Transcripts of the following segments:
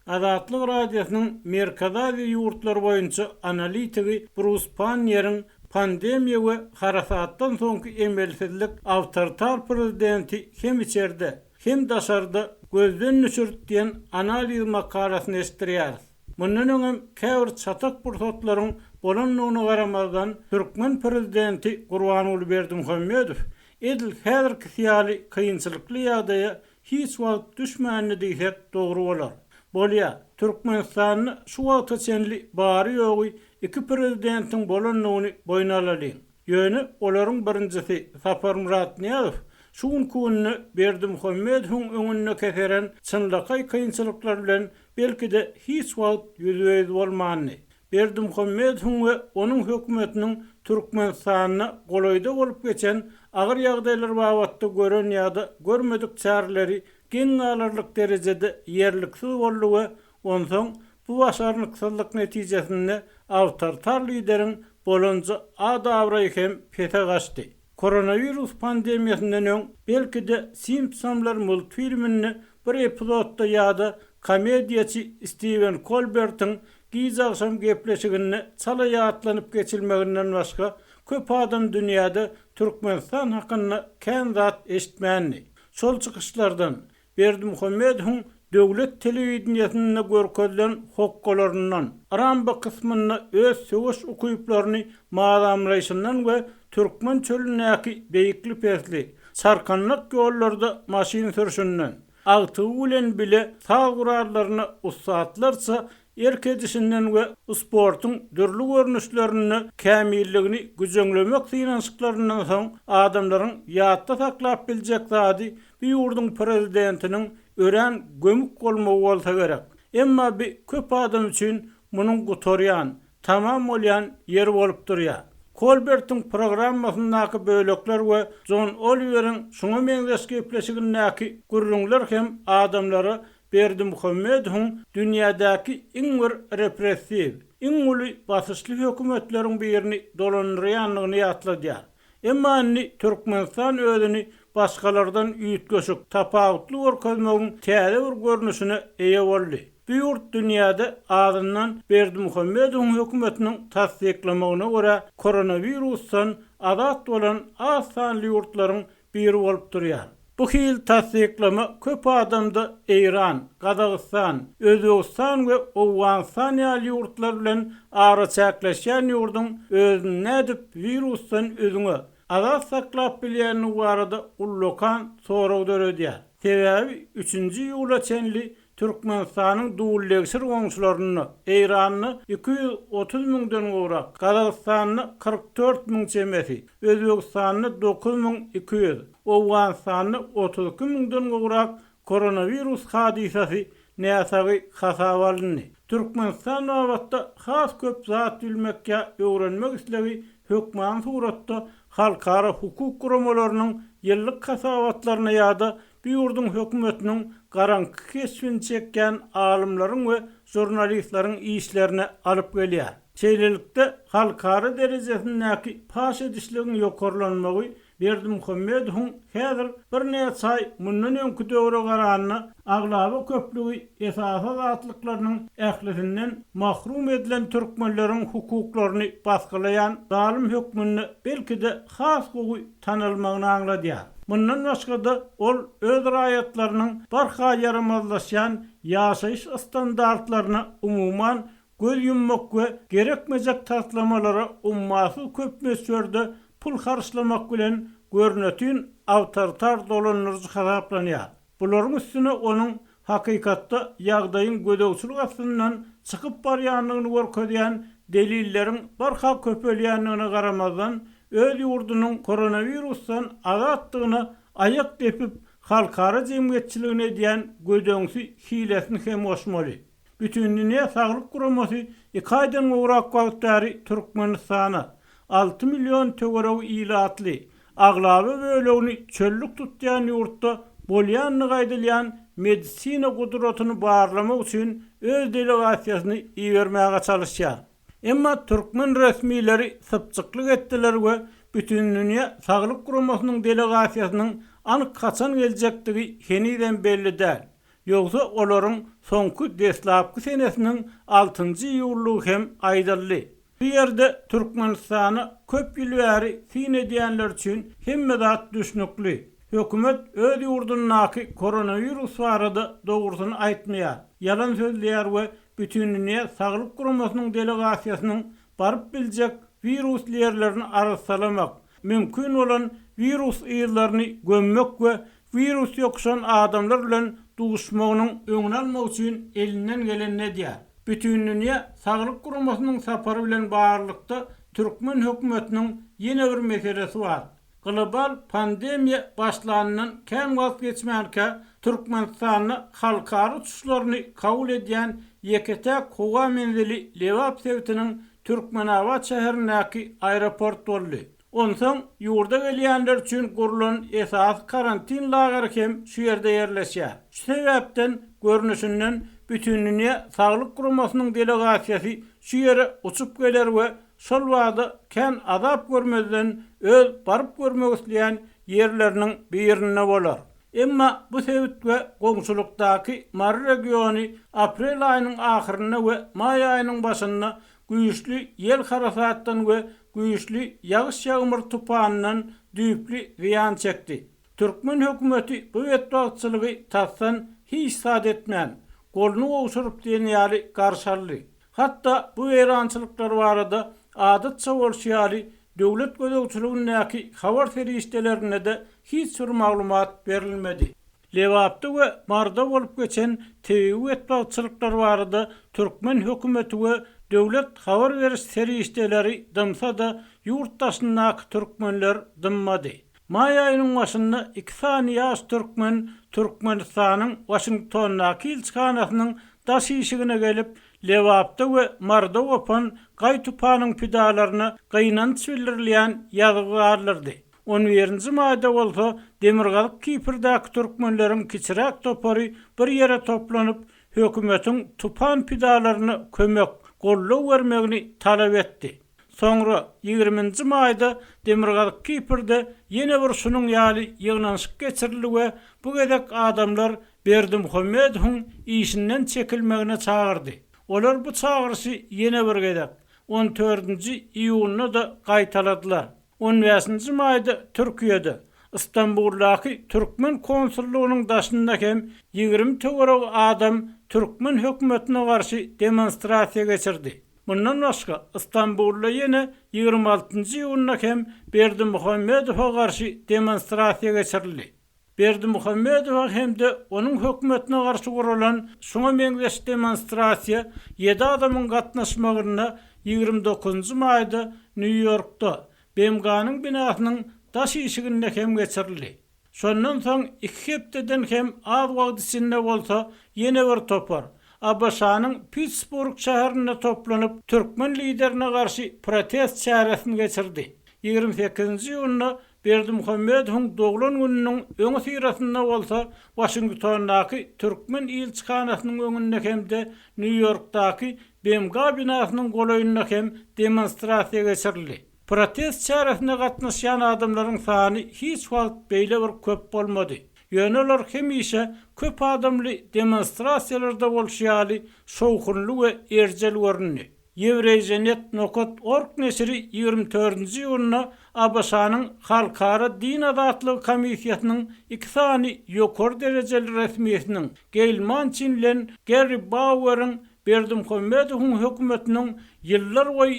Azatlyk radiosynyň Merkezi ýurtlar boýunça analitigi Bruce Pannier'in pandemiýa we harasatdan soňky emelsizlik awtoritar prezidenti hem içerde hem daşarda gözden düşürtdiýen analiz makalasyny estirýär. Mundan öňem käbir çatak pursatlaryň bolanlygyna garamazdan Türkmen prezidenti Gurbanuly Berdimuhammedow edil häzirki syýaly kynçylykly ýagdaýa hiç wagt düşmänini diýsek dogry bolar. Bolýa, Türkmenistanyny şu wagta çenli bary ýogy iki prezidentiň bolanlygyny boýna alaly. Ýöne olaryň birincisi Sapar Murat Niýazow şu günni Berdimuhammedowyň öňüne keseren çynlykay kynçylyklar bilen belki de hiç wagt ýüzüýüz bolmany. Berdimuhammedowyň we onuň hökümetiniň Türkmenistanyna golaýda bolup geçen agyr ýagdaýlar babatda gören ýa-da görmedik çäreleri geň alarlyk derejede ýerliksiz boldy we onsoň bu başarnyksyzlyk netijesinde awtoritar lideriň bolonja adawry hem pete gaçdy. Koronavirus pandemiýasyndan öň belki de Simpsonlar multfilmini bir epizodda ýa-da komediýaçy Stephen Colbert'in giz akşam gepleşigini çala ýatlanyp geçilmeginden başga köp adam dünýäde Türkmenistan hakyny kän zat eşitmänli. Şol çykyşlardan Berdimuhammedowyň döwlet telewizionyny görkezlen hokkolarynyň aramba kysmyny öz söwüş ukuýuplaryny maýamlaýşyndan we Türkmen çölündäki beýikli persli sarkanlyk ýollarda maşyn sürüşinden agtygy bilen bile sağ gurarlaryny ussatlarsa erkedişinden we sportyň dürli görnüşlerini kämilligini güjeňlemek synançyklarynyň soň adamlaryň ýatda saklap biljek zady bir ýurduň prezidentiniň ören gömük bolmagy bolsa gerek. Emma bir köp adam üçin munyň gutorýan, tamam bolýan ýer bolup durýar. Colbert'in programmasyndaky bölekler we John Oliver'in şoňa meňzeş gepleşigindäki gurrunlar hem adamlara Berdimuhammedowyň dünýädäki iň bir repressiv, iň uly basyşly hökümetleriň birini dolandyrýanlygyny ýatladýar. Emma Türkmenistan özüni başgalardan üýtgeşik, tapawutly görkezmegiň täze bir görnüşine eýe boldy. Bu ýurt dünýäde adından Berdimuhammedowyň hökümetiniň tasdiklamagyna görä koronavirusdan azat bolan az sanly ýurtlaryň biri bolup durýar. Bu hil tasdiklama köp adamda İran, Kazakistan, Özbekistan we Awganistan ýaly ýurtlar bilen ara çäkleşýän ýurdun özüni nädip virusdan özüňe azat saklap bilýäni barada ullokan sorag döredýär. Sebäbi 3-nji ýyla çenli Türkmenistanyň duwullegşir goňşularyny Eýranyny 230 000dan gowrak, Kazakstanyny 44 000 çemesi, Özbekistanyny 9200, Awganistanyny 32 000dan gowrak koronavirus hadisasy näsagy hasabalny. Türkmenistan wagtda has köp zat bilmekkä öwrenmek islegi hökman suratda halkara hukuk guramalarynyň ýyllyk hasabatlaryna ýa-da bir ýurdun hökümetiniň garanky kesbini çekýän alymlaryň we jurnalistlaryň işlerine alyp gelýär. Çeýlelikde halkara derejesindäki paş edişligiň ýokarlanmagy Berdimuhammedowyň häzir bir näçe ay mundan öňkü döwre garanyny aglaby köplügi esasy zatlyklarynyň ählisinden mahrum edilen türkmenleriň hukuklaryny basgylayan zalim hökmüni belki de has gowy tanylmagyny aňladýar. Bundan başga da ol öz raýatlarynyň barha yaramazlaşan ýaşaýyş standartlaryna umuman göz yummak we gerekmejek taslamalara ummasy köp mesjörde pul harçlamak bilen görnetýän awtoritar dolanyrjy hasaplanýar. Bularyň üstüne onuň hakykatda ýagdaýyň gödöwçilik aslyndan çykyp barýanlygyny görkezýän delilleriň barha köpelýänligine garamazdan öz ýurdunyň koronavirusdan azatdygyny aýak depip halkara jemgyýetçiligine diýen gödöňsi hilesini hem oşmaly. Bütün dünýä saglyk guramasy 2 aýdan gowrak wagtary Türkmenistana 6 milyon töwereg ilatly aglaby bölegini çöllük tutýan ýurtda bolýanlygy aýdylýan medisina gudratyny barlamak üçin öz delegasiýasyny iýermäge çalışýar. Emma Türkmen resmileri sypçyklyk etdiler we bütün dünýä saglyk guramasynyň delegasiýasynyň anyk kaçan geljekdigi heniden belli däl. Yoksa olaryň soňky deslapky senesiniň 6-njy ýyllygy hem aýdaldy. Bu ýerde Türkmenistany köp ýyl bäri sine diýenler üçin hemme zat düşnükli. Hökümet öz ýurdundaky koronavirus barada dogrusyny aýtmaýar. Yalan sözleýär we bütünlüğe Saglyk Guramasynyň delegasiýasynyň baryp biljek virus ýerlerini arasalamak, mümkin olan virus ýyllaryny gömmek we virus ýokşan adamlar bilen duşmagynyň öňüni almak üçin elinden geleni edýär. Bütünlüğe Saglyk Guramasynyň sapary bilen barlykda Türkmen hökümetiniň ýene bir meselesi bar. Global pandemiýa başlanandan kän wagt geçmärke Türkmenistany halkary tuşlaryny kabul edýän ýeketek howa menzili Lewap sewtiniň Türkmenawat şäherindäki aeroport boldy. Onsoň ýurda gelýänler üçin gurulan esas karantin lagary hem şu ýerde ýerleşýär. Şu sebäpden görnüşinden bütünlüğe Saglyk Guramasynyň delegasiýasy şu ýere uçup geler we şol wagda kän azap görmezden öz baryp görmek isleýän ýerleriniň birine bolar. Emma bu sebäpde goňşulukdaky Mar regiony aprel aýynyň ahyryna we may aýynyň başynda güýçli ýel harasatdan we güýçli ýagyş ýağmur tupanyndan düýpli ziýan çekdi. Türkmen hökümeti bu etwagçylygy tassan hiç sad etmän, golunu owşurup diýenýäli garşarly. Hatda bu eýrançylyklar barada adatça bolşýaly döwlet gözegçiligindäki habar ferişdelerine de hiç bir maglumat berilmedi. Lewapda we Marda bolup geçen TV etwagçylyklar barada Türkmen hökümeti we döwlet habar beriş ferişdeleri dymsa da ýurtdaşyndaky türkmenler dymmady. May aýynyň başynda 2 sany ýaş türkmen Türkmenistanyň Washingtondaky ilçkanasynyň daş işigine gelip Lewapda we Marda gopan gaý tupanyň pidalaryny gynanç bildirilýän ýazgylardy. 11-nji maýda bolsa Demirgalyk Kipirdäki türkmenleriň kiçirek topary bir ýere toplanyp hökümetiň tupan pidalaryny kömek gollaw bermegini talap etdi. Soňra 20-nji maýda Demirgalyk Kipirde ýene bir şunyň ýaly ýygnanşyk geçirildi we bu gedek adamlar Berdimuhammedowyň işinden çekilmegine çağırdy. Olar bu çağırşy ýene bir gedek 14-nji iýulyna da gaýtaladylar. 15-nji maýda Türkiýede Istanbuldaky Türkmen konsullugynyň daşynda hem 20 töwerek adam Türkmen hökümetine garşy demonstrasiýa geçirdi. Bundan başga Istanbulda ýene 26-njy iýulyna hem Berdimuhammedowa garşy demonstrasiýa geçirildi. Berdimuhammedow hemde onuň hökümetine garşy gurulan şoňa meňzeş demonstrasiýa 7 adamyň gatnaşmagyna 29-njy maýda New Yorkda BMG'nyň binasynyň daş işiginde hem geçirildi. Şondan soň 2 hepdeden hem az wagt içinde bolsa ýene bir topar Abaşanyň Pittsburgh şäherinde toplanıp Türkmen liderine garşy protest çäresini geçirdi. 28-nji ýylyna Berdimuhammedowyň doglan gününiň öňe syrasynda bolsa Washingtondaky Türkmen ilçkanasynyň öňünde hemde New Yorkdaky BMG binasynyň golaýynda hem demonstrasiýa geçirildi. Protest çäresine gatnaşan adamlaryň sany hiç wagt beýle bir köp bolmady. Ýöneler hemişe köp adamly demonstrasiýalarda bolşýaly şowkunly we erjel görünýär. Eurasianet.org nesiri 24-nji ýylyna Abaşanyň Halkara Din Azatlygy Komissiýasynyň 2 sany ýokary derejeli resmiýetiniň Gail Manchin bilen Gary Bauer'ın Berdimuhammedowyň hökümetiniň ýyllar boýy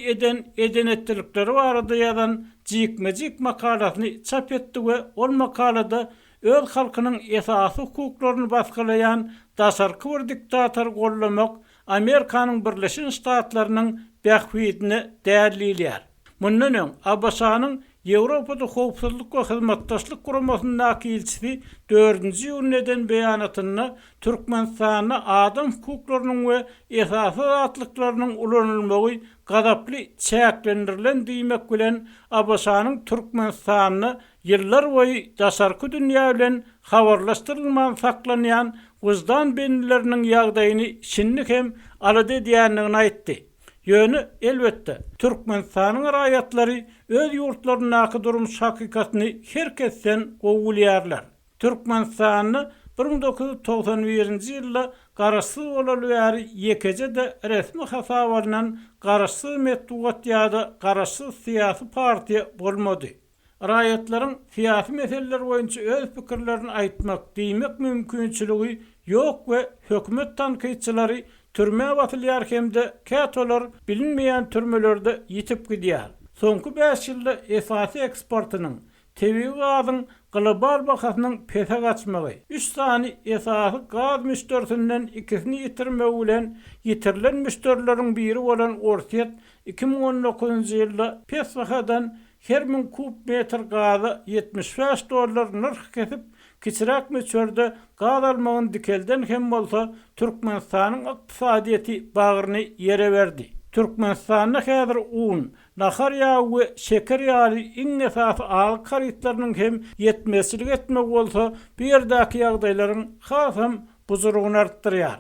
edenetlikleri barada ýazan jikmejik makalasyny çap etdi we ol makalada öz halkynyň esasy hukuklaryny baskalayan daşarky bir diktator gollamak Amerikanyň Birleşik Ştatlarynyň bähwidini dälilýär. Mundan öň Abaşanyň Ýewropada howpsuzlyk we hyzmatdaşlyk guramasyndaky ilçisi 4-nji ýyldan beýanatyna Türkmenistany adam hukuklarynyň we esasy azatlyklarynyň ulanylmagy gadaply çäklendirilen diýmek bilen Abaşanyň Türkmenistany ýyllar boýy daşarky dünýä bilen habarlaşdyrylman saklanýan wyzdan benleriniň ýagdaýyny şinlik hem alady diýendigini aýtdy. Ýöne elbetde Türkmenistanyň raýatlary öz ýurtlarynaky durmuş hakikatyny herkesten gowulýarlar. Türkmenistany 1991-nji ýylda garaşsyz bolan bäri ýekece de resmi hasabynyň garaşsyz medeniýet ýa-da garaşsyz syýasy partiýa bolmady. Raýatlaryň syýasy meseleler boýunça öz pikirlerini aýtmak, diýmek mümkinçiligi ýok we hökümet tanqidçilary türme batylýar hemde kätolar bilinmeýän türmelerde ýitip gidýär. Soňky 5 ýylda esasy eksportynyň tebii gazyň global bahasynyň pese gaçmagy, 3 sany esasy gaz müşterisinden ikisini ýitirmek bilen ýitirilen müşterilerin biri bolan Orset 2019-njy ýylda pes bahadan her 1000 kub metr gazy $75 narh kesip kiçirak meçörde gaz almagyň dikelden hem bolsa Türkmenistanyň ykdysadyety bagyryny ýere berdi. Türkmenistanyň häzir un, nahar ýagy we şeker ýaly iň esasy alyk haritlarynyň hem ýetmezçilik etmek bolsa, bu ýerdäki ýagdaýlaryň hasam buzurugyny artdyrýar.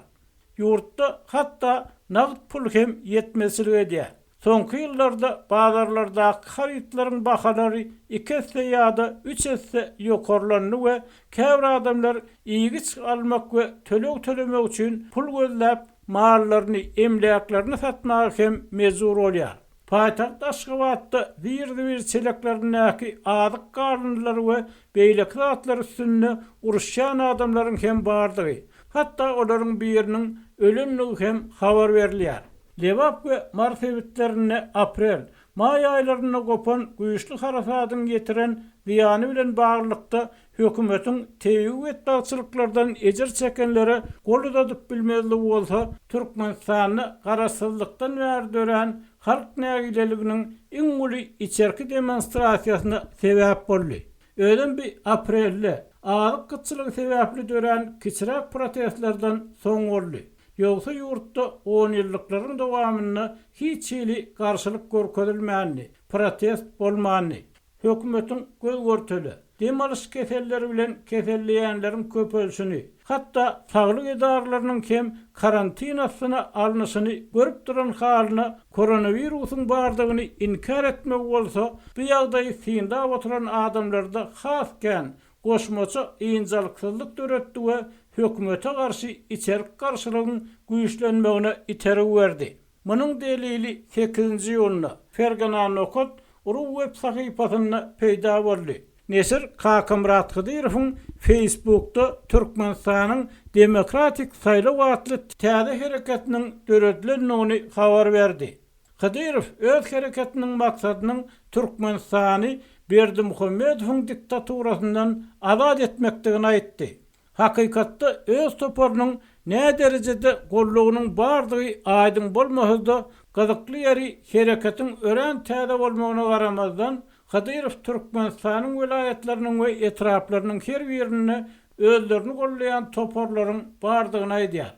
Ýurtda hatda nagd pul hem ýetmezçilik edýär. Soňky ýyllarda bazarlardaky haritlaryň bahalary 2 esse ýa-da 3 esse ýokarlandy we käbir adamlar ýygyç almak we tölemek üçin pul gözläp mallaryny, emlaklaryny satmagy hem mezur bolýar. Paýtagt Aşgabatda bir çeleklerindäki adyk garnylary we beýleki zatlar üstünde uruşan adamlaryň hem bardygy. Hatda olaryň biriniň ölenligi hem habar berilýär. Lewap we mart ebitlerine aprel, may aýlaryna gopan güýçli harasatyň getiren ziýany bilen baglykda hökümetiň teýwet bagçylyklardan ejir çekenlere gol uzatyp bilmezligi bolsa, Türkmenistany garaşsyzlykdan bärdören halk nägileliginiň iň uly içerki demonstrasiýasyna sebäp boldy. Ölen bir aprelde alyk gyçylyk sebäpli dören kiçirak protestlerden soň boldy. Ýogsa ýurtda 10 ýyllyklaryň dowamyna hiç ýyly garşylyk görkezilmänni, protest bolmanny. Hökümetiň göz görteli, demalyş keselleri bilen keselleýänleriň köpelşini, hatda saglyk edarlarynyň hem karantinasyna alnyşyny görüp duran halyna koronawirusyň bardygyny inkar etmek bolsa, bu ýagdaý synda oturan adamlarda hasken goşmaça ýynjylyksyzlyk döretdi we hökümete garşy içerik garşylygyň güýçlenmegine iterip berdi. Munyň delili 8-nji ýylda Fergana Nokot Uruw web sahypasyna peýda boldy. Nesir Kakamrat Hydyrowyň Facebookda Türkmenistanyň demokratik saýlaw atly täze hereketiniň döredilendigini habar berdi. Hydyrow öz hereketiniň maksadynyň Türkmenistany Berdimuhammedowyň diktaturasyndan azad etmekdigini aýtdy. Hakykatda öz toparynyň ne derejede gollugynyň bardygy aýdym bolmasada gazykly ýeri hereketiň ören täze bolmagyna garamazdan Hydyrow Türkmenistanyň vilayetleriniň we etraplarynyň her birine özlerini gollayan toparlaryň bardygyny aýdýar.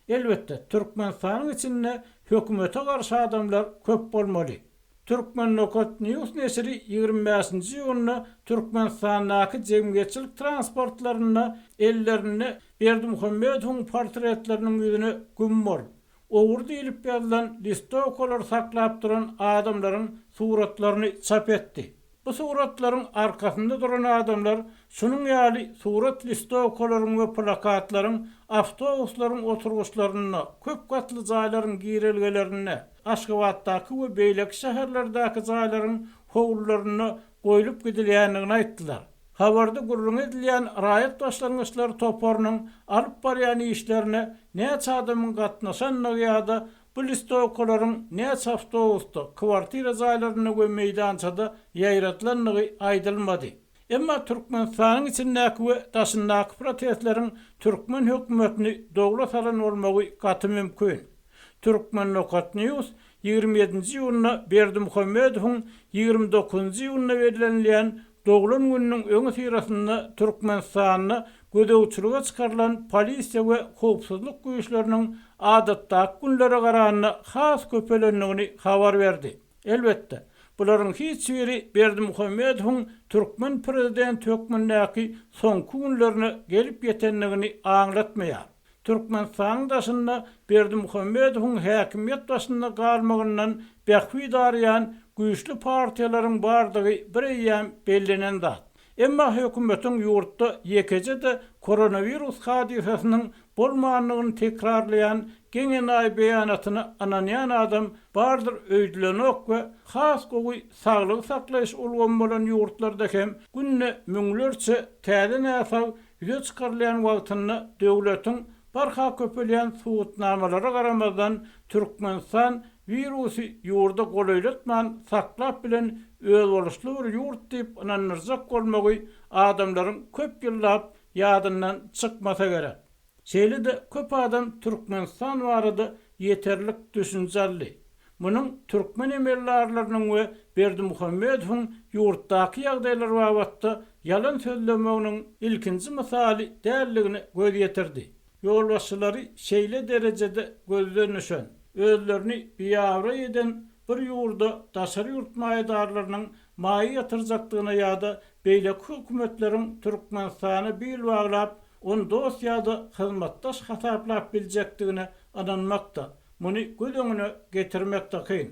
Elbetde Türkmenistanyň içinde hökümete garşy adamlar köp bolmaly. Türkmen Nokot News nesiri 25-nji ýylda Türkmenistandaky jemgyýetçilik transportlaryna ellerini Berdimuhammedowyň portretleriniň ýüzüne gümmol. Owur diýilip ýazylan listokolar saklap duran adamlaryň suratlaryny çap etdi. Bu suratlaryň arkasynda duran adamlar şunyň ýaly surat listokolaryň we plakatlaryň awtobuslaryň oturguçlaryna, köp gatly jaýlaryň girilgelerine, Aşgabatdaky we beýleki şäherlerdeäki jaýlaryň howlullaryna goýulyp gidilýändigini aýtdylar. Habarda gurrun edilýän raýat başlangyçlary toparynyň alyp barýan işlerine näçe adamyň gatnaşanlygy ýa-da bu listokolaryň näçe awtobusda, kwartira jaýlaryna we meýdançada ýaýratlanlygy aýdylmady. Emma Türkmenistanyň içindäki we daşyndaky protestleriň Türkmen hökümetini dogla salan bolmagy gaty mümkin. Türkmen Nokot News 27-nji ýylda Berdimuhammedowyň 29-njy ýylda berilenleýän doglan gününiň öňe syrasynda Türkmenistanyny gödäwçiligi çykarylan polisiýa we howpsuzlyk güýçleriniň adatdaky günlere garanyna has köpelendigini habar berdi. Elbetde bularyň hiç biri Berdimuhammedowyň Türkmen prezident hökümindäki soňky günlerine gelip ýetendigini aňlatmaýar. Türkmenistanyň daşynda Berdimuhammedowyň häkimiýet başynda galmagyndan bähwi darýan güýçli partiýalaryň bardygy bir ýem bellenen zat. Emma hökümetin ýurtda ýekece de koronavirus hadisasynyň bolmanlygyny tekrarlayan geňenay beýanatyny ananýan adam bardyr öýdülenok we has gowy saglyk saklaýyş ulgamy bolan ýurtlarda hem günne müňlerçe täze näsag ýüze çykarlayan wagtyny döwletiň barha köpelýän suwutnamalary garamazdan Türkmenistan virusy ýurda golaýlatman saklap bilen öz boluşly bir ýurt diýip ananyrjak bolmagy adamlaryň köp ýyllap ýadyndan çykmasa gerek. Şeýle de köp adam Türkmenistan barada ýeterlik düşünjeli. Munyň türkmen emellarlarynyň we Berdimuhammedowyň ýurtdaky ýagdaýlar wagtda ýalan sözlemeginiň ilkinji misaly dälligini göz ýetirdi. Ýolbaşçylary şeýle derejede gözlenişen özlerini biýawra eden bir ýurda daşary ýurt maýdarlarynyň maýy ýatyrjakdygyna ýa-da beýleki hökümetleriň Türkmenistany bil baglap, on dost ýa-da hyzmatdaş hasaplap biljekdigine ananmakda. Muny göz öňüne getirmekde kyn.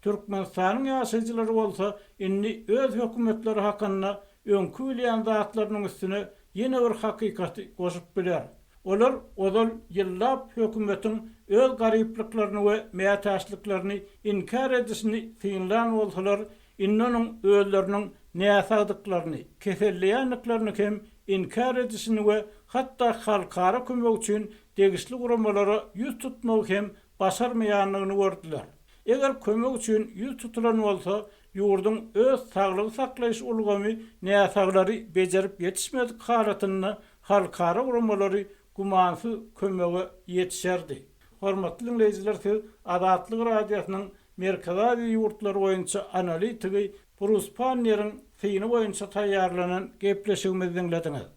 Türkmenistanyň ýaşaýjylary bolsa, inni öz hökümetleri hakyna öňkü bilýän zatlarynyň üstüne ýene bir hakykaty goşup biler. Olar ozal ýyllap hökümetiň öz garyplyklaryny we mätäçliklerini inkar edişini fiýlan bolsalar, innonyň özleriniň näsagdyklaryny, keselliýänliklaryny hem inkar edişini we hatda halkara kömek üçin degişli guramalara ýüz tutmagy hem başarmaýanlygyny gördüler. Eger kömek üçin ýüz tutulan bolsa, ýurdun öz saglyk saklaýyş ulgamy näsaglary bejerip ýetişmedik halatyny halkara guramalary gumansy kömege ýetişerdi. Hormatly dinleýijiler, Adatlyk radiosynyň Merkezi ýurtlar boýunça analitigi Bruce Panner'in fiýini boýunça taýýarlanan gepleşigimizi dinlediňiz.